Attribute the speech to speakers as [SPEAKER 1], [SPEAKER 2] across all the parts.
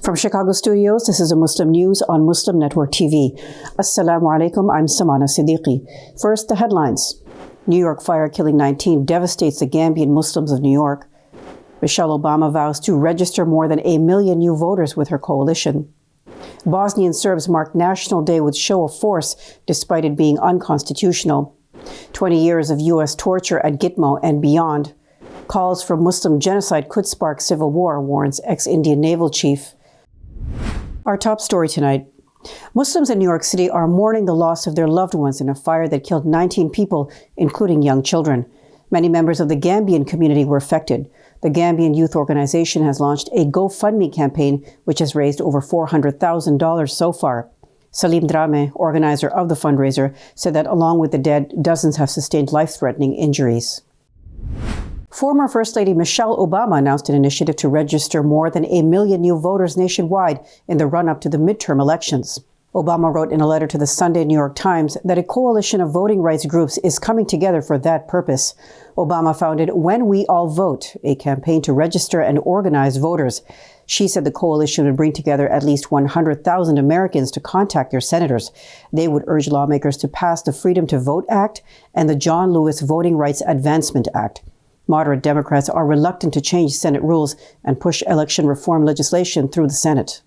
[SPEAKER 1] From Chicago studios, this is a Muslim News on Muslim Network TV. Assalamu alaikum, I'm Samana, Siddiqui. First, the headlines. New York fire killing 19 devastates the Gambian Muslims of New York. Michelle Obama vows to register more than 1 million new voters with her coalition. Bosnian Serbs mark National Day with show of force, despite it being unconstitutional. 20 years of U.S. torture at GITMO and beyond. Calls for Muslim genocide could spark civil war, warns ex-Indian naval chief. Our top story tonight. Muslims in New York City are mourning the loss of their loved ones in a fire that killed 19 people, including young children. Many members of the Gambian community were affected. The Gambian Youth Organization has launched a GoFundMe campaign, which has raised over $400,000 so far. Salim Drame, organizer of the fundraiser, said that along with the dead, dozens have sustained life-threatening injuries. Former First Lady Michelle Obama announced an initiative to register more than 1 million new voters nationwide in the run-up to the midterm elections. Obama wrote in a letter to the Sunday New York Times that a coalition of voting rights groups is coming together for that purpose. Obama founded When We All Vote, a campaign to register and organize voters. She said the coalition would bring together at least 100,000 Americans to contact their senators. They would urge lawmakers to pass the Freedom to Vote Act and the John Lewis Voting Rights Advancement Act. Moderate Democrats are reluctant to change Senate rules and push election reform legislation through the Senate.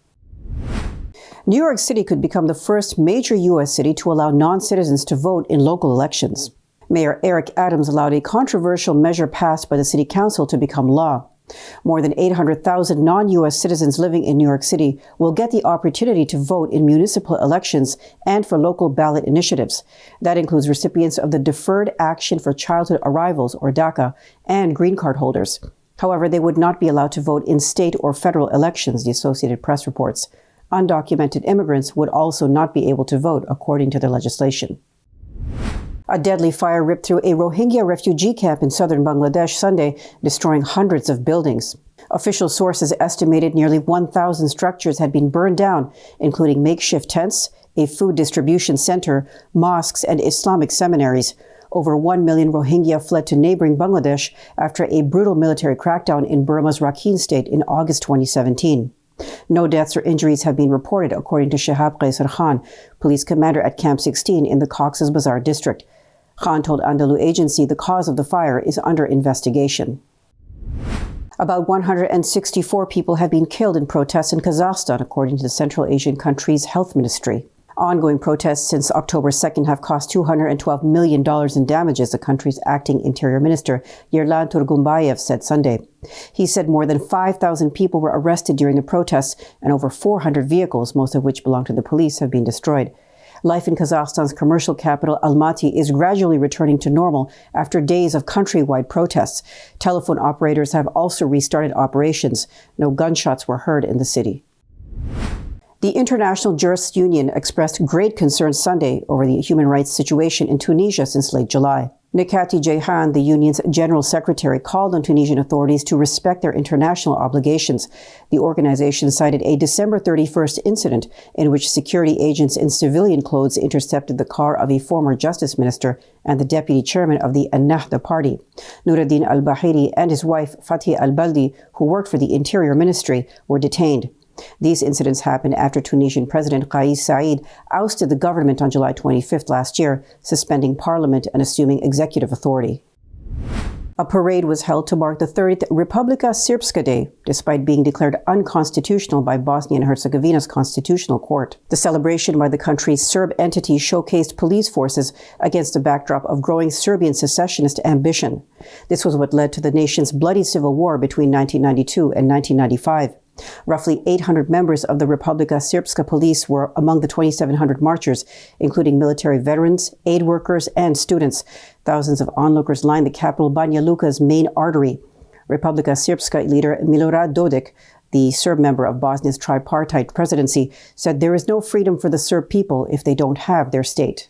[SPEAKER 1] New York City could become the first major U.S. city to allow non-citizens to vote in local elections. Mayor Eric Adams allowed a controversial measure passed by the City Council to become law. More than 800,000 non-U.S. citizens living in New York City will get the opportunity to vote in municipal elections and for local ballot initiatives. That includes recipients of the Deferred Action for Childhood Arrivals, or DACA, and green card holders. However, they would not be allowed to vote in state or federal elections, the Associated Press reports. Undocumented immigrants would also not be able to vote, according to the legislation. A deadly fire ripped through a Rohingya refugee camp in southern Bangladesh Sunday, destroying hundreds of buildings. Official sources estimated nearly 1,000 structures had been burned down, including makeshift tents, a food distribution center, mosques, and Islamic seminaries. Over 1 million Rohingya fled to neighboring Bangladesh after a brutal military crackdown in Burma's Rakhine state in August 2017. No deaths or injuries have been reported, according to Shahab Qaisar Khan, police commander at Camp 16 in the Cox's Bazar district. Khan told Andalu Agency the cause of the fire is under investigation. About 164 people have been killed in protests in Kazakhstan, according to the Central Asian country's health ministry. Ongoing protests since October 2nd have cost $212 million in damages, the country's acting interior minister, Yerlan Turgumbayev, said Sunday. He said more than 5,000 people were arrested during the protests and over 400 vehicles, most of which belong to the police, have been destroyed. Life in Kazakhstan's commercial capital, Almaty, is gradually returning to normal after days of countrywide protests. Telephone operators have also restarted operations. No gunshots were heard in the city. The International Jurists Union expressed great concern Sunday over the human rights situation in Tunisia since late July. Nekati Jehan, the union's general secretary, called on Tunisian authorities to respect their international obligations. The organization cited a December 31st incident in which security agents in civilian clothes intercepted the car of a former justice minister and the deputy chairman of the Ennahda party. Nuruddin al-Bahiri and his wife Fatih al-Baldi, who worked for the Interior Ministry, were detained. These incidents happened after Tunisian President Kais Saied ousted the government on July 25th last year, suspending parliament and assuming executive authority. A parade was held to mark the 30th Republika Srpska Day, despite being declared unconstitutional by Bosnia and Herzegovina's constitutional court. The celebration by the country's Serb entity showcased police forces against a backdrop of growing Serbian secessionist ambition. This was what led to the nation's bloody civil war between 1992 and 1995. Roughly 800 members of the Republika Srpska police were among the 2,700 marchers, including military veterans, aid workers, and students. Thousands of onlookers lined the capital Banja Luka's main artery. Republika Srpska leader Milorad Dodik, the Serb member of Bosnia's tripartite presidency, said there is no freedom for the Serb people if they don't have their state.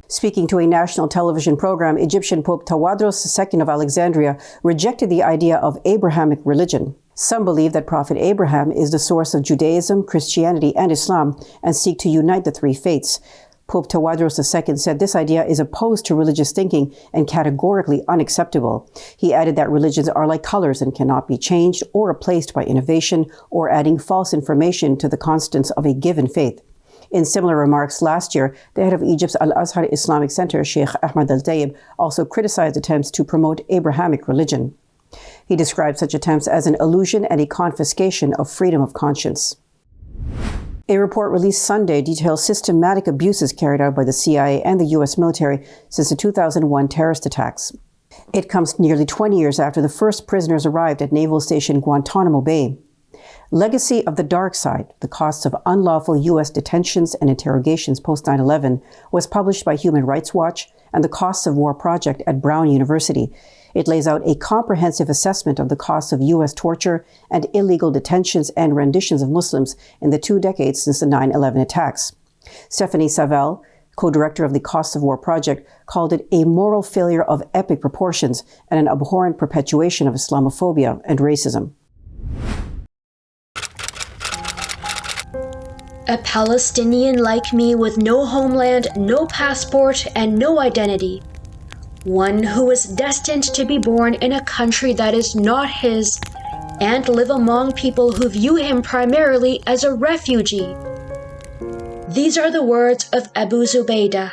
[SPEAKER 1] Speaking to a national television program, Egyptian Pope Tawadros II of Alexandria rejected the idea of Abrahamic religion. Some believe that Prophet Abraham is the source of Judaism, Christianity, and Islam and seek to unite the three faiths. Pope Tawadros II said this idea is opposed to religious thinking and categorically unacceptable. He added that religions are like colors and cannot be changed or replaced by innovation or adding false information to the constants of a given faith. In similar remarks last year, the head of Egypt's Al-Azhar Islamic Center, Sheikh Ahmad Al-Tayyib, also criticized attempts to promote Abrahamic religion. He described such attempts as an illusion and a confiscation of freedom of conscience. A report released Sunday details systematic abuses carried out by the CIA and the U.S. military since the 2001 terrorist attacks. It comes nearly 20 years after the first prisoners arrived at Naval Station Guantanamo Bay. Legacy of the Dark Side, the costs of unlawful U.S. detentions and interrogations post 9/11, was published by Human Rights Watch and the Costs of War Project at Brown University. It lays out a comprehensive assessment of the costs of U.S. torture and illegal detentions and renditions of Muslims in the 2 decades since the 9/11 attacks. Stephanie Savell, co-director of the Costs of War Project, called it a moral failure of epic proportions and an abhorrent perpetuation of Islamophobia and racism.
[SPEAKER 2] A Palestinian like me with no homeland, no passport, and no identity. One who is destined to be born in a country that is not his and live among people who view him primarily as a refugee. These are the words of Abu Zubaydah.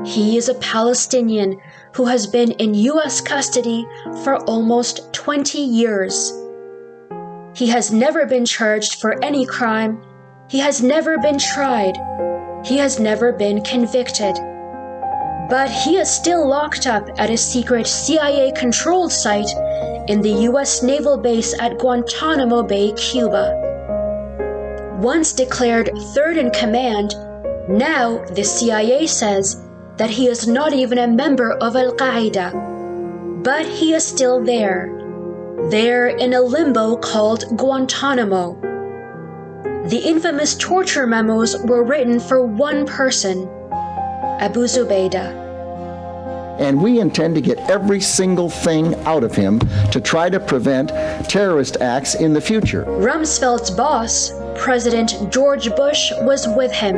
[SPEAKER 2] He is a Palestinian who has been in U.S. custody for almost 20 years. He has never been charged for any crime. He has never been tried. He has never been convicted. But he is still locked up at a secret CIA-controlled site in the U.S. naval base at Guantanamo Bay, Cuba. Once declared third in command, now the CIA says that he is not even a member of Al-Qaeda. But he is still there in a limbo called Guantanamo. The infamous torture memos were written for one person, Abu Zubaydah.
[SPEAKER 3] And we intend to get every single thing out of him to try to prevent terrorist acts in the future.
[SPEAKER 2] Rumsfeld's boss, President George Bush, was with him.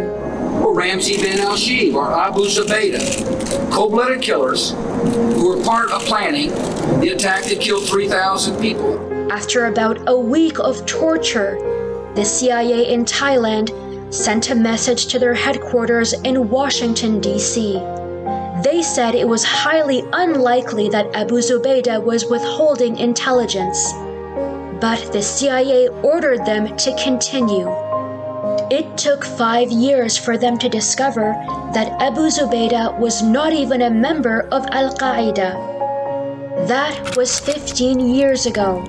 [SPEAKER 4] Ramzi bin al-Shib or Abu Zubaydah, cold-blooded killers who were part of planning the attack that killed 3,000 people.
[SPEAKER 2] After about a week of torture, the CIA in Thailand sent a message to their headquarters in Washington, D.C. They said it was highly unlikely that Abu Zubaydah was withholding intelligence, but the CIA ordered them to continue. It took 5 years for them to discover that Abu Zubaydah was not even a member of Al-Qaeda. That was 15 years ago.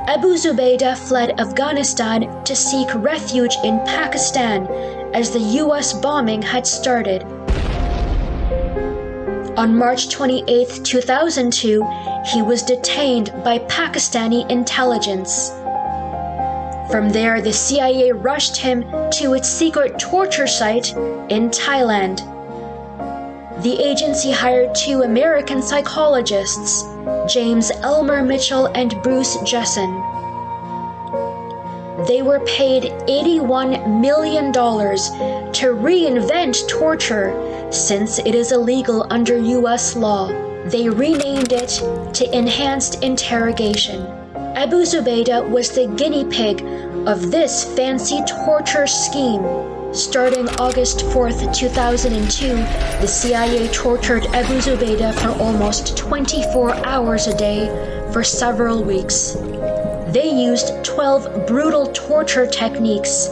[SPEAKER 2] Abu Zubaydah fled Afghanistan to seek refuge in Pakistan as the U.S. bombing had started. On March 28, 2002, he was detained by Pakistani intelligence. From there, the CIA rushed him to its secret torture site in Thailand. The agency hired 2 American psychologists, James Elmer Mitchell and Bruce Jessen. They were paid $81 million to reinvent torture since it is illegal under U.S. law. They renamed it to Enhanced Interrogation. Abu Zubaydah was the guinea pig of this fancy torture scheme. Starting August 4th, 2002, the CIA tortured Abu Zubaydah for almost 24 hours a day for several weeks. They used 12 brutal torture techniques,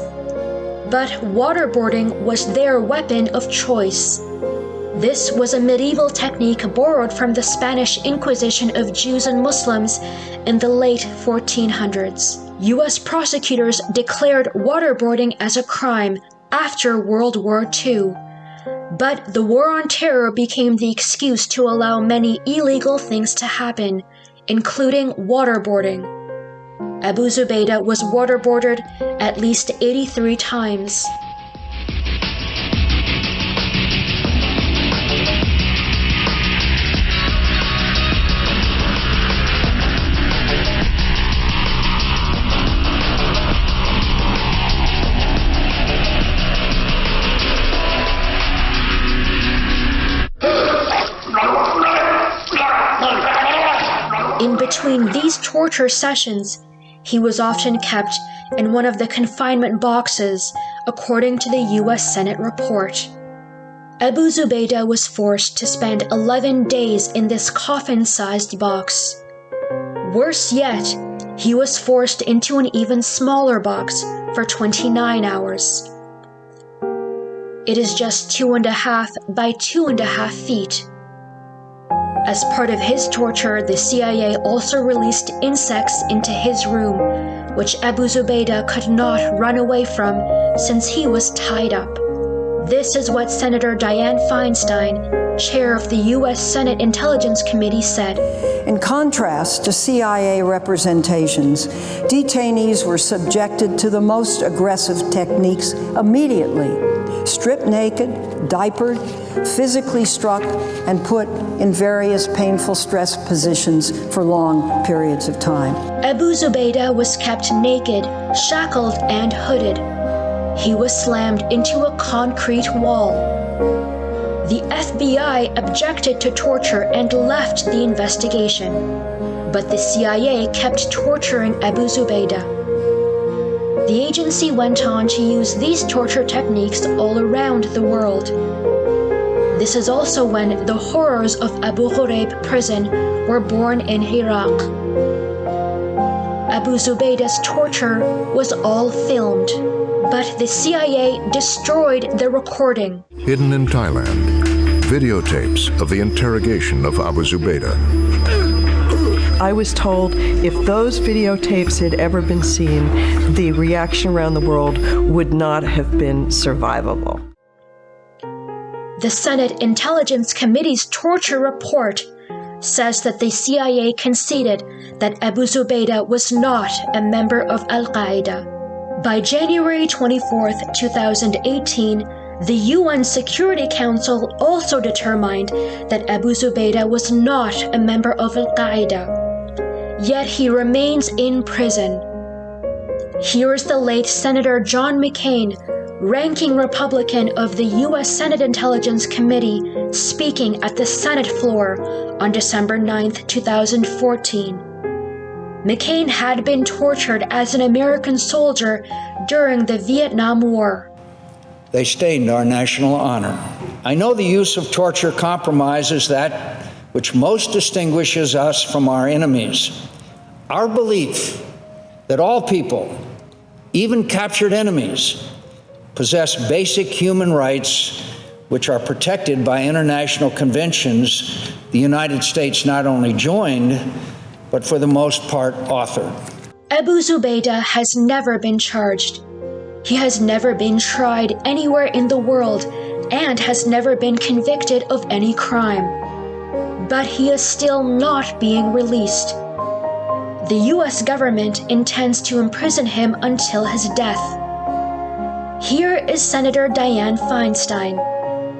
[SPEAKER 2] but waterboarding was their weapon of choice. This was a medieval technique borrowed from the Spanish Inquisition of Jews and Muslims in the late 1400s. U.S. prosecutors declared waterboarding as a crime after World War II. But the war on terror became the excuse to allow many illegal things to happen, including waterboarding. Abu Zubaydah was waterboarded at least 83 times. In between these torture sessions, he was often kept in one of the confinement boxes, according to the U.S. Senate report. Abu Zubaydah was forced to spend 11 days in this coffin-sized box. Worse yet, he was forced into an even smaller box for 29 hours. It is just 2.5 by 2.5 feet. As part of his torture, the CIA also released insects into his room, which Abu Zubaydah could not run away from since he was tied up. This is what Senator Dianne Feinstein, chair of the U.S. Senate Intelligence Committee, said.
[SPEAKER 5] In contrast to CIA representations, detainees were subjected to the most aggressive techniques immediately. Stripped naked, diapered, physically struck, and put in various painful stress positions for long periods of time.
[SPEAKER 2] Abu Zubaydah was kept naked, shackled, and hooded. He was slammed into a concrete wall. The FBI objected to torture and left the investigation, but the CIA kept torturing Abu Zubaydah. The agency went on to use these torture techniques all around the world. This is also when the horrors of Abu Ghraib prison were born in Iraq. Abu Zubaydah's torture was all filmed, but the CIA destroyed the recording.
[SPEAKER 6] Hidden in Thailand, videotapes of the interrogation of Abu Zubaydah.
[SPEAKER 7] I was told if those videotapes had ever been seen, the reaction around the world would not have been survivable.
[SPEAKER 2] The Senate Intelligence Committee's torture report says that the CIA conceded that Abu Zubaydah was not a member of Al-Qaeda. By January 24, 2018, the UN Security Council also determined that Abu Zubaydah was not a member of Al-Qaeda. Yet he remains in prison. Here is the late Senator John McCain, ranking Republican of the U.S. Senate Intelligence Committee, speaking at the Senate floor on December 9, 2014. McCain had been tortured as an American soldier during the Vietnam War.
[SPEAKER 8] They stained our national honor. I know the use of torture compromises that which most distinguishes us from our enemies. Our belief that all people, even captured enemies, possess basic human rights which are protected by international conventions the United States not only joined, but for the most part authored.
[SPEAKER 2] Abu Zubaydah has never been charged. He has never been tried anywhere in the world and has never been convicted of any crime. But he is still not being released. The U.S. government intends to imprison him until his death. Here is Senator Dianne Feinstein,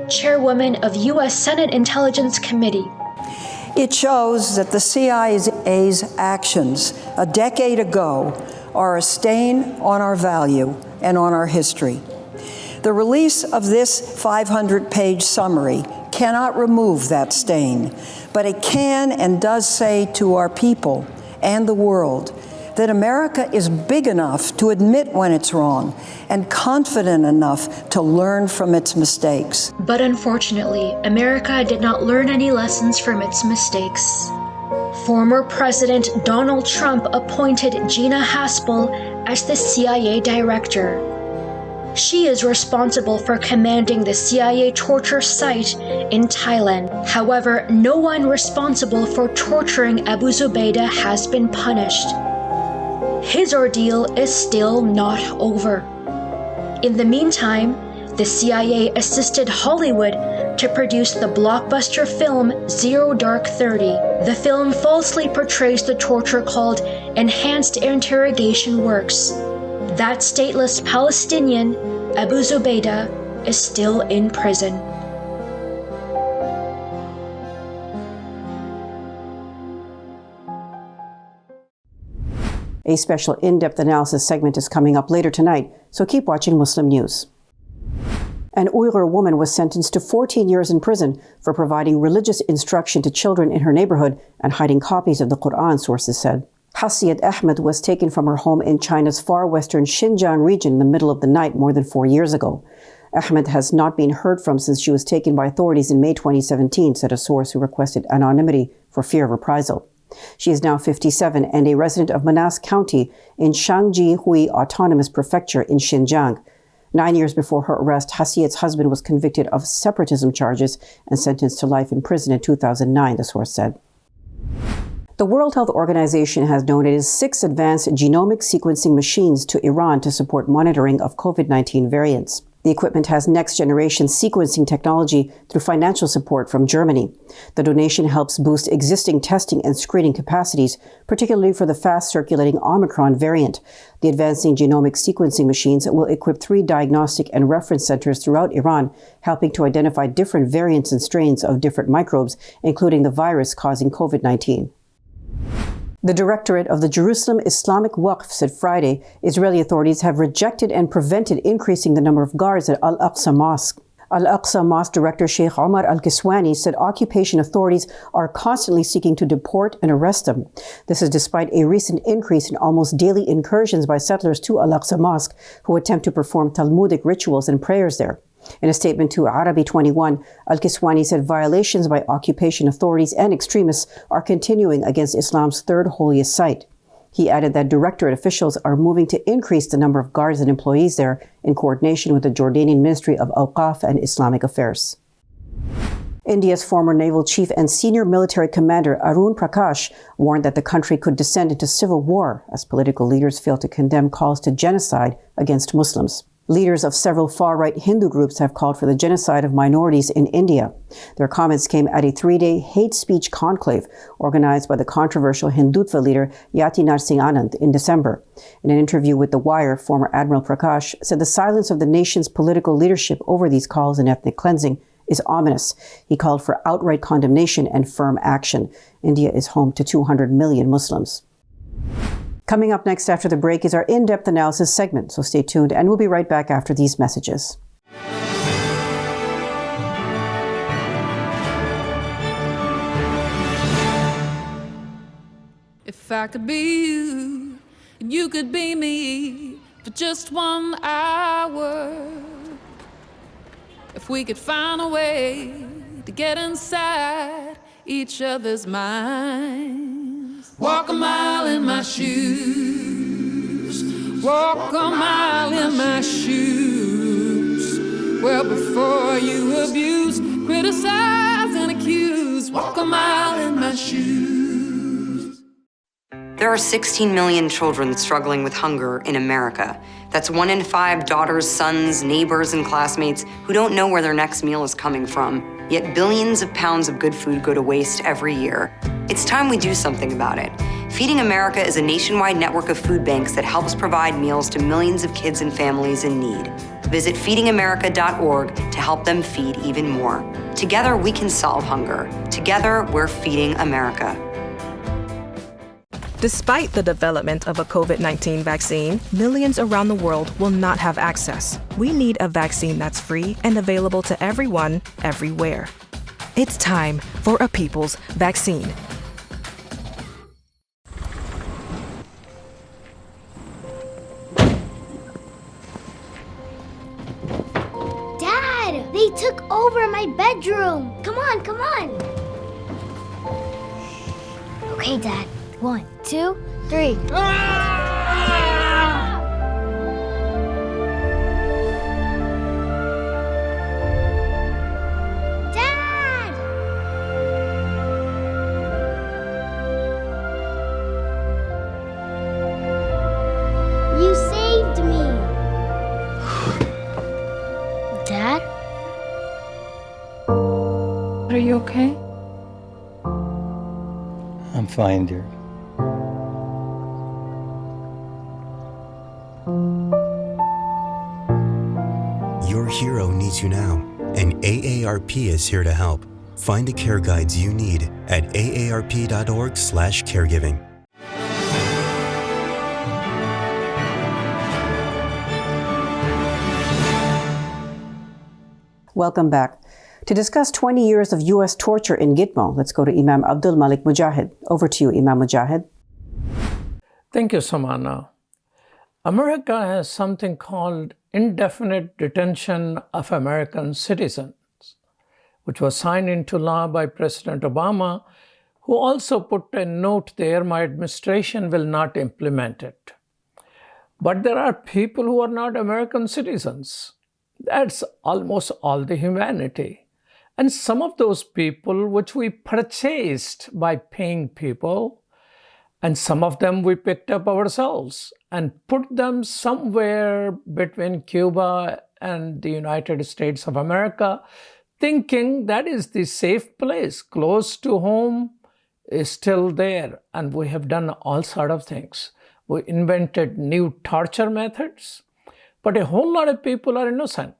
[SPEAKER 2] chairwoman of U.S. Senate Intelligence Committee.
[SPEAKER 5] It shows that the CIA's actions a decade ago are a stain on our value and on our history. The release of this 500-page summary cannot remove that stain, but it can and does say to our people and the world that America is big enough to admit when it's wrong and confident enough to learn from its mistakes.
[SPEAKER 2] But unfortunately, America did not learn any lessons from its mistakes. Former President Donald Trump appointed Gina Haspel as the CIA director. She is responsible for commanding the CIA torture site in Thailand. However, no one responsible for torturing Abu Zubaydah has been punished. His ordeal is still not over. In the meantime, the CIA assisted Hollywood to produce the blockbuster film Zero Dark 30. The film falsely portrays the torture called enhanced interrogation works. That stateless Palestinian, Abu Zubaydah, is still in prison.
[SPEAKER 1] A special in-depth analysis segment is coming up later tonight, so keep watching Muslim News. An Uyghur woman was sentenced to 14 years in prison for providing religious instruction to children in her neighborhood and hiding copies of the Quran, sources said. Hasiyat Ahmed was taken from her home in China's far western Xinjiang region in the middle of the night more than 4 years ago. Ahmed has not been heard from since she was taken by authorities in May 2017, said a source who requested anonymity for fear of reprisal. She is now 57 and a resident of Manas County in Shangji Hui Autonomous Prefecture in Xinjiang. 9 years before her arrest, Hasiyat's husband was convicted of separatism charges and sentenced to life in prison in 2009, the source said. The World Health Organization has donated 6 advanced genomic sequencing machines to Iran to support monitoring of COVID-19 variants. The equipment has next-generation sequencing technology through financial support from Germany. The donation helps boost existing testing and screening capacities, particularly for the fast-circulating Omicron variant. The advancing genomic sequencing machines will equip 3 diagnostic and reference centers throughout Iran, helping to identify different variants and strains of different microbes, including the virus causing COVID-19. The Directorate of the Jerusalem Islamic WAQF said Friday Israeli authorities have rejected and prevented increasing the number of guards at Al-AQSA Mosque. Al-AQSA Mosque Director Sheikh Omar Al-Kiswani said occupation authorities are constantly seeking to deport and arrest them. This is despite a recent increase in almost daily incursions by settlers to Al-AQSA Mosque who attempt to perform Talmudic rituals and prayers there. In a statement to Arabi 21, Al-Kiswani said violations by occupation authorities and extremists are continuing against Islam's third holiest site. He added that directorate officials are moving to increase the number of guards and employees there in coordination with the Jordanian Ministry of Awqaf and Islamic Affairs. India's former naval chief and senior military commander Arun Prakash warned that the country could descend into civil war as political leaders fail to condemn calls to genocide against Muslims. Leaders of several far-right Hindu groups have called for the genocide of minorities in India. Their comments came at a 3-day hate speech conclave organized by the controversial Hindutva leader Yati Narsingh Anand in December. In an interview with The Wire, former Admiral Prakash said the silence of the nation's political leadership over these calls and ethnic cleansing is ominous. He called for outright condemnation and firm action. India is home to 200 million Muslims. Coming up next after the break is our in-depth analysis segment, so stay tuned and we'll be right back after these messages.
[SPEAKER 9] If I could be you, and you could be me for just 1 hour. If we could find a way to get inside each other's minds. Walk a mile in my shoes. Walk a mile in my shoes. Well, before you abuse, criticize, and accuse. Walk a mile in my shoes.
[SPEAKER 10] There are 16 million children struggling with hunger in America. That's 1 in 5 daughters, sons, neighbors, and classmates who don't know where their next meal is coming from. Yet billions of pounds of good food go to waste every year. It's time we do something about it. Feeding America is a nationwide network of food banks that helps provide meals to millions of kids and families in need. Visit feedingamerica.org to help them feed even more. Together, we can solve hunger. Together, we're feeding America.
[SPEAKER 11] Despite the development of a COVID-19 vaccine, millions around the world will not have access. We need a vaccine that's free and available to everyone, everywhere. It's time for a people's vaccine.
[SPEAKER 12] Dad, they took over my bedroom. Come on, come on. Okay, Dad. 1, 2, 3. Dad! You saved me. Dad?
[SPEAKER 9] Are you okay?
[SPEAKER 13] I'm fine, dear.
[SPEAKER 14] Your hero needs you now, and AARP is here to help. Find the care guides you need at aarp.org/caregiving.
[SPEAKER 1] Welcome back. To discuss 20 years of U.S. torture in Gitmo, let's go to Imam Abdul Malik Mujahid. Over to you, Imam Mujahid.
[SPEAKER 13] Thank you, Samana. America has something called indefinite detention of American citizens, which was signed into law by President Obama, who also put a note there, my administration will not implement it. But there are people who are not American citizens. That's almost all the humanity. And some of those people which we purchased by paying people, and some of them we picked up ourselves and put them somewhere between Cuba and the United States of America, thinking that is the safe place, close to home, is still there. And we have done all sorts of things. We invented new torture methods, but a whole lot of people are innocent.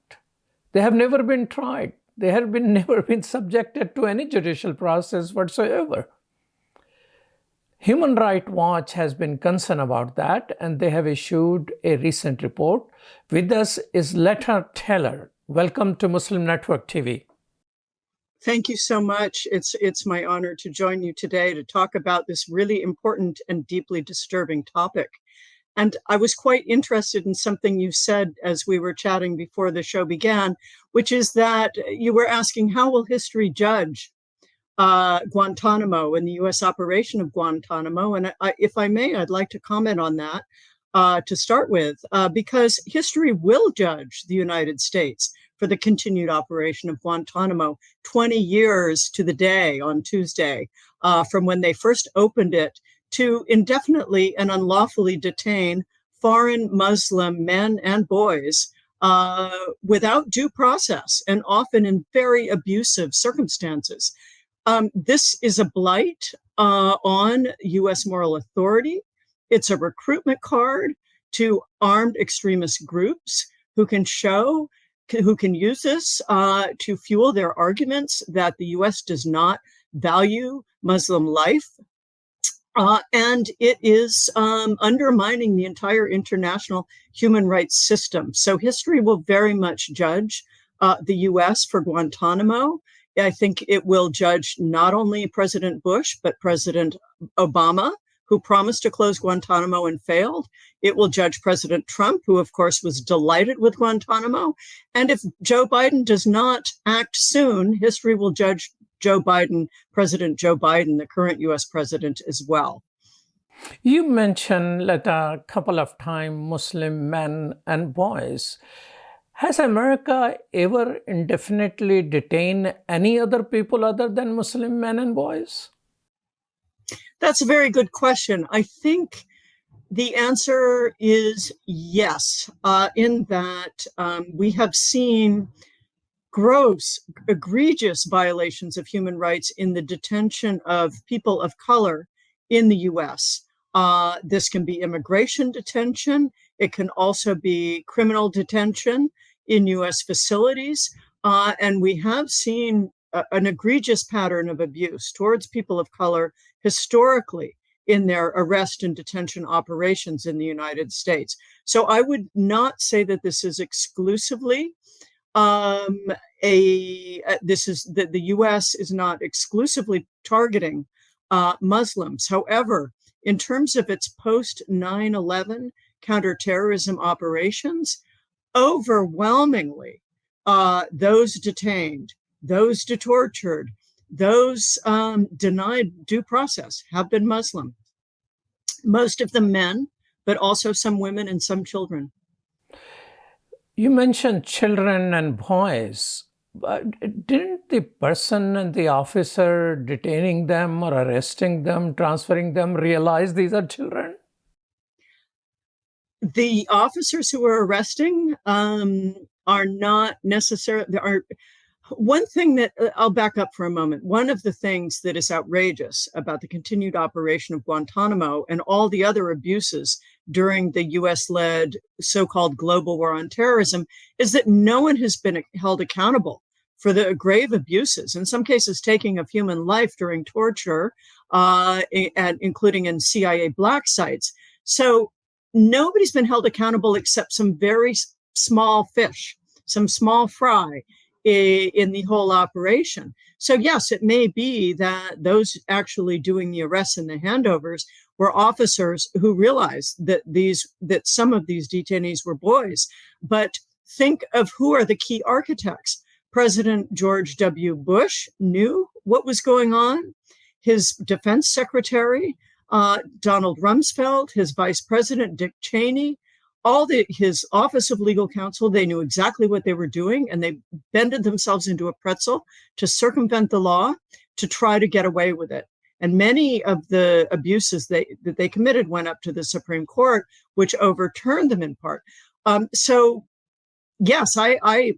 [SPEAKER 13] They have never been tried. They have never been subjected to any judicial process whatsoever. Human Rights Watch has been concerned about that, and they have issued a recent report. With us is LETTA Taylor. Welcome to Muslim Network TV.
[SPEAKER 5] Thank you so much. It's my honor to join you today to talk about this really important and deeply disturbing topic. And I was quite interested in something you said as we were chatting before the show began, which is that you were asking, how will history judge Guantanamo and the U.S. operation of Guantanamo? And if I may, I'd like to comment on that to start with, because history will judge the United States for the continued operation of Guantanamo 20 years to the day on Tuesday, from when they first opened it to indefinitely and unlawfully detain foreign Muslim men and boys without due process and often in very abusive circumstances. This is a blight on U.S. moral authority. It's a recruitment card to armed extremist groups who can use this to fuel their arguments that the U.S. does not value Muslim life. And it is undermining the entire international human rights system. So history will very much judge the U.S. for Guantanamo. I think it will judge not only President Bush, but President Obama, who promised to close Guantanamo and failed. It will judge President Trump, who, of course, was delighted with Guantanamo. And if Joe Biden does not act soon, history will judge President Joe Biden, the current U.S. president, as well.
[SPEAKER 13] You mentioned, Letta, a couple of times Muslim men and boys. Has America ever indefinitely detained any other people other than Muslim men and boys?
[SPEAKER 5] That's a very good question. I think the answer is yes, in that we have seen gross, egregious violations of human rights in the detention of people of color in the U.S. This can be immigration detention. It can also be criminal detention in U.S. facilities. And we have seen an egregious pattern of abuse towards people of color historically in their arrest and detention operations in the United States. So I would not say that this is exclusively the U.S. is not exclusively targeting Muslims. However, in terms of its post 9/11 counterterrorism operations, overwhelmingly, those detained, those tortured, those denied due process have been Muslim. Most of them men, but also some women and some children.
[SPEAKER 13] You mentioned children and boys. Didn't the person and the officer detaining them or arresting them, transferring them, realize these are children?
[SPEAKER 5] The officers who are arresting are not necessarily, one thing that I'll back up for a moment. One of the things that is outrageous about the continued operation of Guantanamo and all the other abuses during the US-led so-called global war on terrorism is that no one has been held accountable for the grave abuses, in some cases taking of human life during torture, and including in CIA black sites. So nobody's been held accountable except some very small fish, some small fry in the whole operation. So yes, it may be that those actually doing the arrests and the handovers were officers who realized that some of these detainees were boys. But think of who are the key architects. President George W. Bush knew what was going on. His defense secretary, Donald Rumsfeld, his vice president, Dick Cheney, his Office of Legal Counsel, they knew exactly what they were doing, and they bended themselves into a pretzel to circumvent the law to try to get away with it. And many of the abuses that they committed went up to the Supreme Court, which overturned them in part. So, yes, I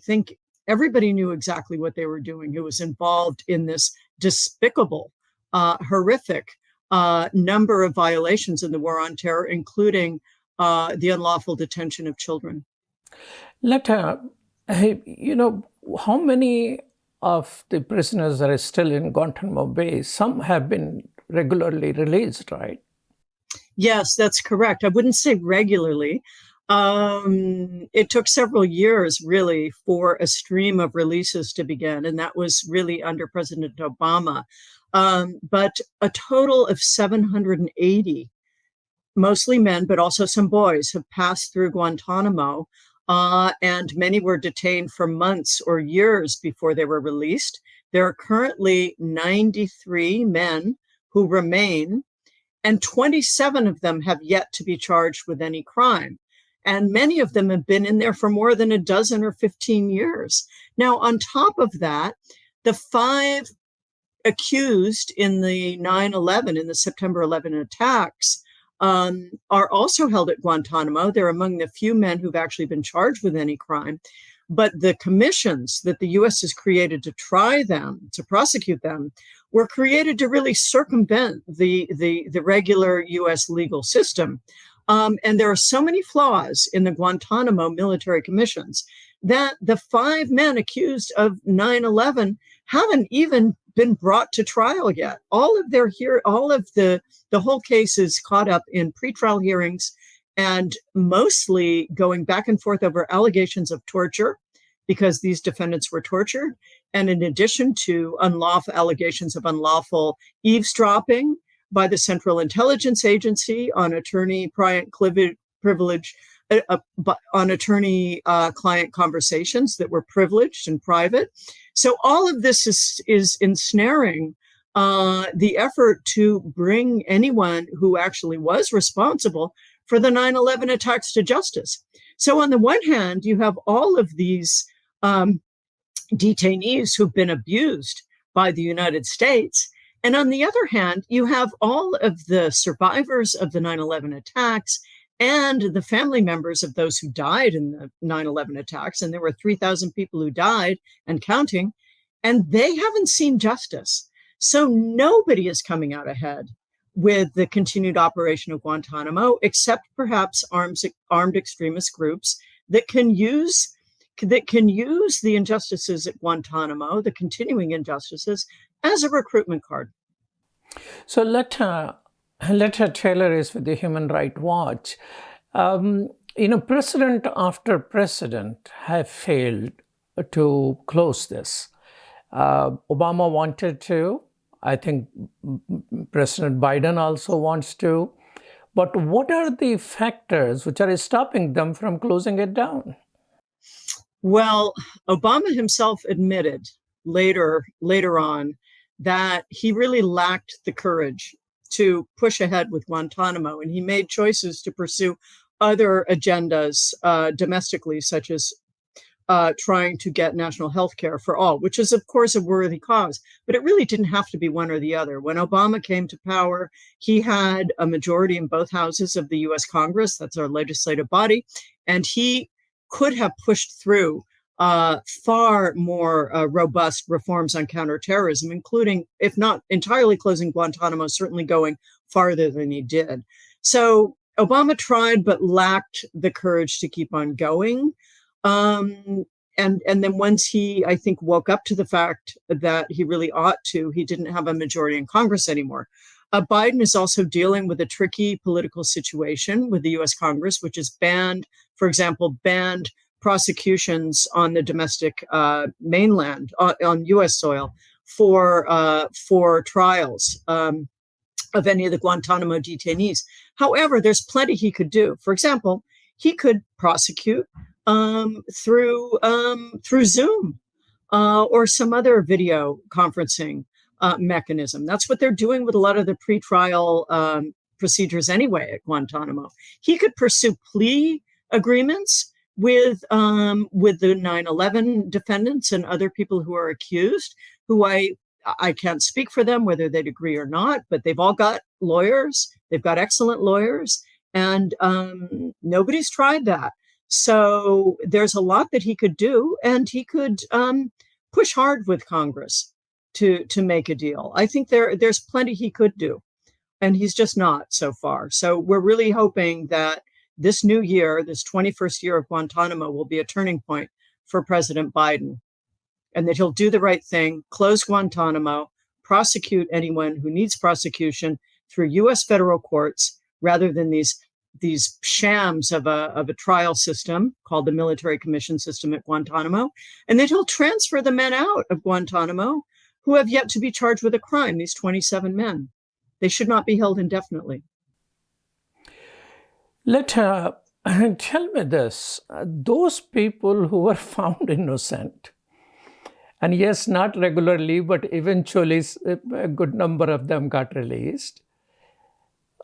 [SPEAKER 5] think everybody knew exactly what they were doing who was involved in this despicable, horrific number of violations in the war on terror, including the unlawful detention of children.
[SPEAKER 13] Letta, how many of the prisoners that are still in Guantanamo Bay, some have been regularly released, right?
[SPEAKER 5] Yes, that's correct. I wouldn't say regularly. It took several years, really, for a stream of releases to begin, and that was really under President Obama. But a total of 780, mostly men, but also some boys, have passed through Guantanamo, and many were detained for months or years before they were released. There are currently 93 men who remain, and 27 of them have yet to be charged with any crime. And many of them have been in there for more than a dozen or 15 years. Now, on top of that, the 5 accused in the 9/11, in the September 11 attacks, are also held at Guantanamo. They're among the few men who've actually been charged with any crime. But the commissions that the U.S. has created to try them, to prosecute them, were created to really circumvent the regular U.S. legal system. And there are so many flaws in the Guantanamo military commissions that the 5 men accused of 9/11 haven't even been brought to trial yet. All of the whole case is caught up in pretrial hearings and mostly going back and forth over allegations of torture, because these defendants were tortured. And in addition to allegations of unlawful eavesdropping by the Central Intelligence Agency on attorney-client privilege, on attorney-client conversations that were privileged and private. So all of this is ensnaring the effort to bring anyone who actually was responsible for the 9/11 attacks to justice. So on the one hand, you have all of these detainees who've been abused by the United States. And on the other hand, you have all of the survivors of the 9/11 attacks and the family members of those who died in the 9/11 attacks. And there were 3,000 people who died and counting, and they haven't seen justice. So nobody is coming out ahead with the continued operation of Guantanamo, except perhaps armed extremist groups that can use the injustices at Guantanamo, the continuing injustices, as a recruitment card.
[SPEAKER 13] So Letta Taylor is with the Human Rights Watch. President after president have failed to close this. Obama wanted to. I think President Biden also wants to. But what are the factors which are stopping them from closing it down?
[SPEAKER 5] Well, Obama himself admitted later on that he really lacked the courage to push ahead with Guantanamo, and he made choices to pursue other agendas domestically, such as trying to get national health care for all, which is, of course, a worthy cause. But it really didn't have to be one or the other. When Obama came to power, he had a majority in both houses of the U.S. Congress, that's our legislative body, and he could have pushed through far more robust reforms on counterterrorism, including, if not entirely closing Guantanamo, certainly going farther than he did. So Obama tried, but lacked the courage to keep on going. And then once he, I think, woke up to the fact that he really ought to, he didn't have a majority in Congress anymore. Biden is also dealing with a tricky political situation with the U.S. Congress, which has banned, for example, prosecutions on the domestic mainland, on U.S. soil, for trials of any of the Guantanamo detainees. However, there's plenty he could do. For example, he could prosecute through Zoom or some other video conferencing mechanism. That's what they're doing with a lot of the pretrial procedures anyway at Guantanamo. He could pursue plea agreements with the 9/11 defendants and other people who are accused, who I can't speak for them whether they'd agree or not, but they've all got lawyers. They've got excellent lawyers, and nobody's tried that. So there's a lot that he could do, and he could push hard with Congress to make a deal. I think there's plenty he could do, and he's just not so far. So we're really hoping that this new year, this 21st year of Guantanamo, will be a turning point for President Biden, and that he'll do the right thing, close Guantanamo, prosecute anyone who needs prosecution through U.S. federal courts, rather than these shams of a trial system called the military commission system at Guantanamo, and that he'll transfer the men out of Guantanamo who have yet to be charged with a crime, these 27 men. They should not be held indefinitely.
[SPEAKER 13] Letta, tell me this, those people who were found innocent, and yes, not regularly, but eventually a good number of them got released,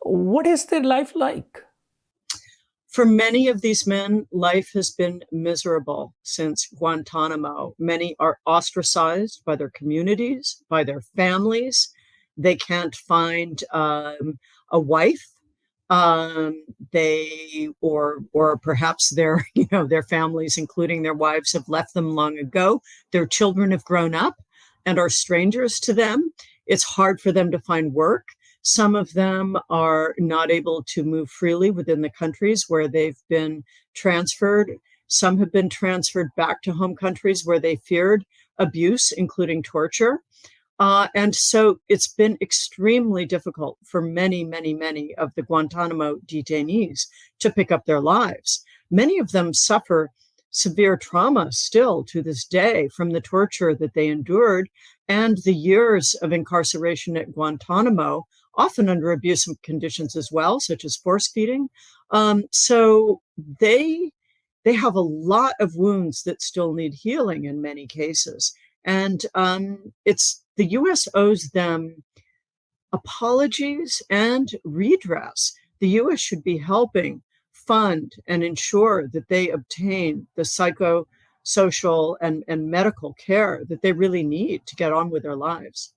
[SPEAKER 13] what is their life like?
[SPEAKER 5] For many of these men, life has been miserable since Guantanamo. Many are ostracized by their communities, by their families. They can't find a wife. Or perhaps their families, including their wives, have left them long ago. Their children have grown up and are strangers to them. It's hard for them to find work. Some of them are not able to move freely within the countries where they've been transferred. Some have been transferred back to home countries where they feared abuse, including torture. And so it's been extremely difficult for many, many, many of the Guantanamo detainees to pick up their lives. Many of them suffer severe trauma still to this day from the torture that they endured and the years of incarceration at Guantanamo, often under abusive conditions as well, such as force feeding. So they have a lot of wounds that still need healing in many cases. And the U.S. owes them apologies and redress. The U.S. should be helping fund and ensure that they obtain the psychosocial and medical care that they really need to get on with their lives.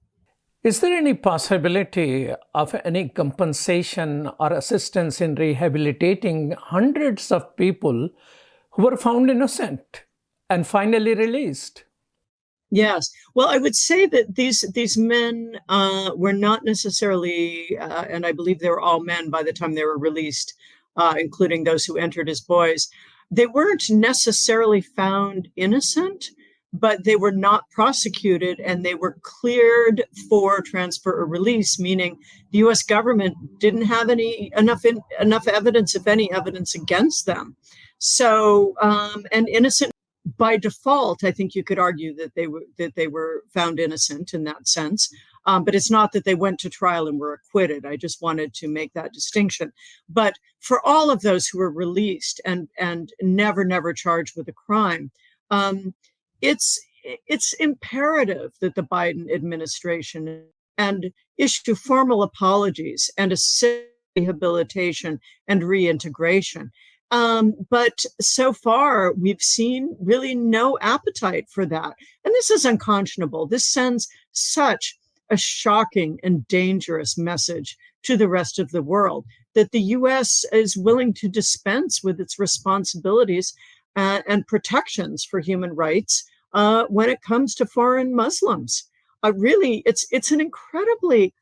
[SPEAKER 13] Is there any possibility of any compensation or assistance in rehabilitating hundreds of people who were found innocent and finally released?
[SPEAKER 5] Yes. Well, I would say that these men were not necessarily, and I believe they were all men by the time they were released, including those who entered as boys. They weren't necessarily found innocent, but they were not prosecuted and they were cleared for transfer or release, meaning the U.S. government didn't have enough evidence, if any evidence, against them. So, and innocent by default, I think you could argue that they were found innocent in that sense. But it's not that they went to trial and were acquitted. I just wanted to make that distinction. But for all of those who were released and never charged with a crime, it's imperative that the Biden administration and issue formal apologies and assist rehabilitation and reintegration. But so far, we've seen really no appetite for that. And this is unconscionable. This sends such a shocking and dangerous message to the rest of the world that the U.S. is willing to dispense with its responsibilities and protections for human rights when it comes to foreign Muslims. Really, it's an incredibly,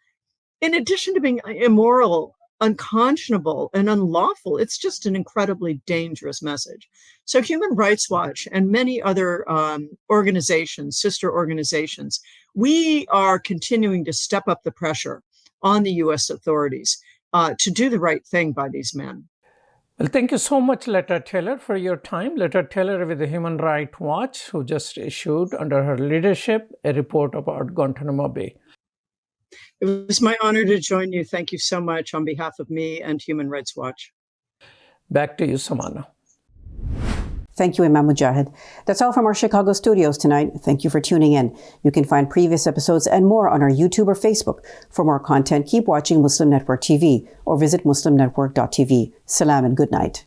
[SPEAKER 5] in addition to being immoral, unconscionable and unlawful, it's just an incredibly dangerous message. So Human Rights Watch and many other organizations, sister organizations, we are continuing to step up the pressure on the U.S. authorities to do the right thing by these men.
[SPEAKER 13] Well, thank you so much, Letta Taylor, for your time. Letta Taylor with the Human Rights Watch, who just issued, under her leadership, a report about Guantanamo Bay.
[SPEAKER 15] It was my honor to join you. Thank you so much on behalf of me and Human Rights Watch.
[SPEAKER 13] Back to you, Samana.
[SPEAKER 1] Thank you, Imam Mujahid. That's all from our Chicago studios tonight. Thank you for tuning in. You can find previous episodes and more on our YouTube or Facebook. For more content, keep watching Muslim Network TV or visit muslimnetwork.tv. Salam and good night.